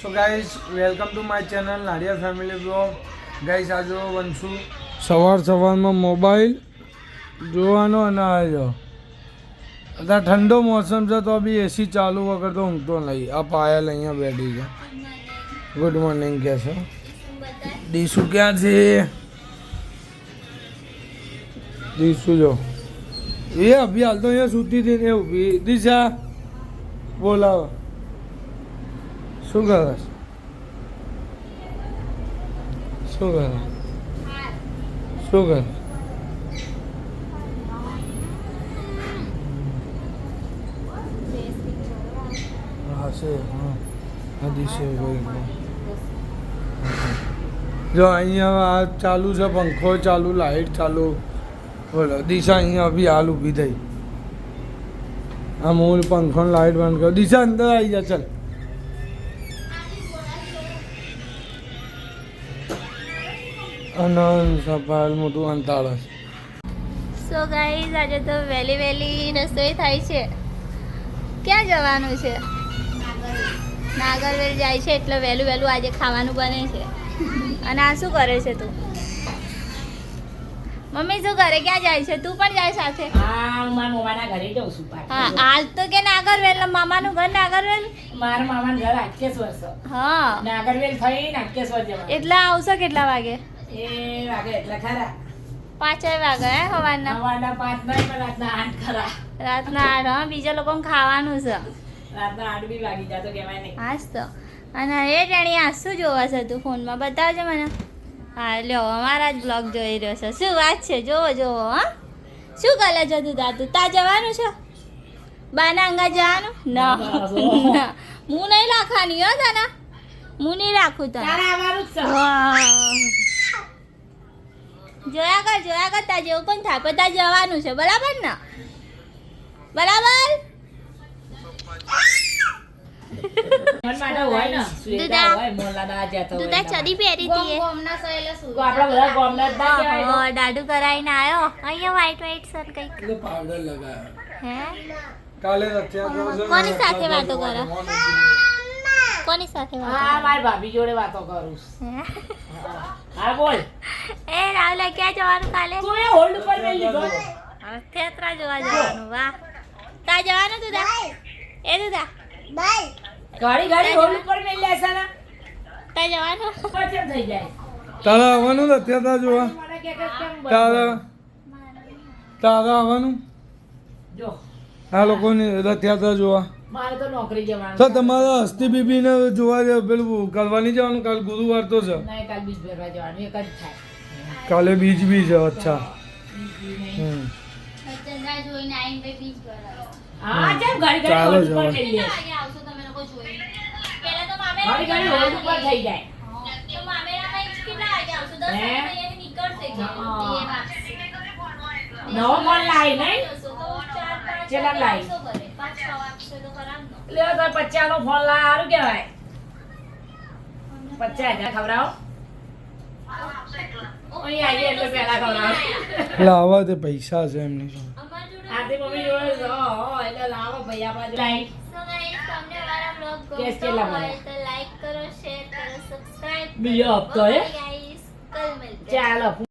So guys welcome to my channel Nadiya family blog. Guys આજે બનશું સવારમાં mobile જોવાનો અને આવ્યો અત્યારે ઠંડો મોસમ છે તો બી એસી ચાલુ વગર તો ઊંઘતો નહીં. આ પાયલ અહીંયા બેઠી છે. ગુડ મોર્નિંગ કહે છે. દીસુ ક્યાં છે? દીસુ જો એ અભી હાલ તો અહીંયા સૂતી હતી ને ઊભી. દિશા બોલાવો. શું કરે શું કરે શું કરે? હશે હા દિશે જો અહીંયા આ ચાલુ છે, પંખો ચાલુ, લાઈટ ચાલુ. બોલો દિશા અહીંયા અભી હાલ ઊભી થઈ. આ મૂળ પંખો લાઈટ બંધ કરો. દિશા અંદર આવી જા ચાલ. અનંત સફાલ મોટું અંતાળસ. સો ગાઈઝ આજે તો વહેલી રસોઈ થાય છે. ક્યાં જવાનું છે? નાગરવેલ જાય છે એટલે વહેલું આજે ખાવાનું બને છે. અને આ શું કરે છે તું? મમ્મી શું કરે? ક્યાં જાય છે? તું પણ જાય સાથે? હા, હું મારા મામાના ઘરે જાઉં છું. હા, હાલ તો કે નાગરવેલ. મામાનું ઘર નાગરવેલ? મારા મામાનું ઘર હાટકેશ્વર છે. હા, નાગરવેલ થઈ હાટકેશ્વર જવાનું. એટલે આવશો કેટલા વાગે? એ વાગે એટલે ખરા 5 વાગે હે સવારના? સવારના 5 નહીં પણ રાતના 8 ખરા. રાતના 8. હા, બીજા લોકોને ખાવાનું છે. રાતના 8 બી વાગી જાય તો કહેવાય નહીં. હાસ તો. અને એ ટેણી આ શું જોવા છે તું ફોનમાં? બતાવજો મને. હા લ્યો, અમારા જ બ્લોગ જોઈ રહ્યો છે. શું વાત છે? જોવો હા. શું કરે છે તું? તા જવાનું છે? બાના અંગા જવાનું? ના હું નહીં રાખવાની હો તાના. હું નહીં રાખું તને. તારે આવવાનું જ છે. જોયા કર તા જેવું પણ થાય પણ તાર જવાનું છે. બરાબર ને? બરાબર. મન માટે હોય ને સુએતા હોય મોલાદા જતો હોય. તું ચડી પહેરી હતી તો આપણા બધા ગામના જ ના કહેવાય ને. દાડુ કરાઈને આવ્યો. અહીંયા વ્હાઈટ સર કઈક એટલે પાવડર લગાવ્યો. હે કાલે રથયાત્રા છે. કોની સાથે વાતો કરો? કોની સાથે વાતો હા, મારી ભાભી જોડે વાતો કરું છું. હે? હા બોલ. એ રાવલા ક્યાં જવાનું કાલે? તું એ હોલ્ડ ઉપર મેં લીધો. થેત્રા જોવા જવાનું. વાહ, તા જવાનું તું તા? એ તું તા ઘડી હોલ્ડ ઉપર મેં લેશે ને તા જવાનું? પછી થઈ જાય. તારે આવવાનું રથયાત્રા જોવા? મને કે કેમ તારે આવવાનું જો આ લોકોની રથયાત્રા જોવા? મારે તો નોકરી જવાનું તો તમારા હસ્તી બીબીને જોવા પેલું કરવાની જવાનું? કાલ ગુરુવાર તો છે. નહીં, કાલ બીજ ભરવા જવાનું એક જ થાય. કાલે બીજ બી છે. અચ્છા. ચંદ્રા જોઈને આઈને બે બીજ ભરાયો. હા, જેમ ઘડી ચાલો હોલ્ડ ઉપર જવા. મેં લે. વાગે આવશો તમે લોકો જોઈને? પહેલા તો મામેરા ઘડી હોલ્ડ ઉપર થઈ જાય. તો મામેરામાં કેટલા વાગે આવશો? 10 વાગે અહીંયાથી નીકળશે કે હા. એ વાગશે. નવો ફોન લાવી નહીં તો 4-5 કેટલા લાવી? 5-6 વાગશે તો ખરા ને? લ્યો તો 50 નો ફોન લા સારું કહેવાય. 50,000 ખવડાવો. અહીં આવીએ એટલે પહેલા ખવડાવો. એટલે આવા તે પૈસા છે એમની જોડે. અમાર જોડે આથી મમ્મી જોડે છે. એટલે લાવો ભાઈ આપણા જોડે. લાઈ. So guys, તમને મારા vlog કેસ ગમતો કેટલા હોય મળે? તો like કરો, share કરો, subscribe કરો. બીજો હપ્તો હે? Bye guys, કલ મળતે हैं. ચાલો.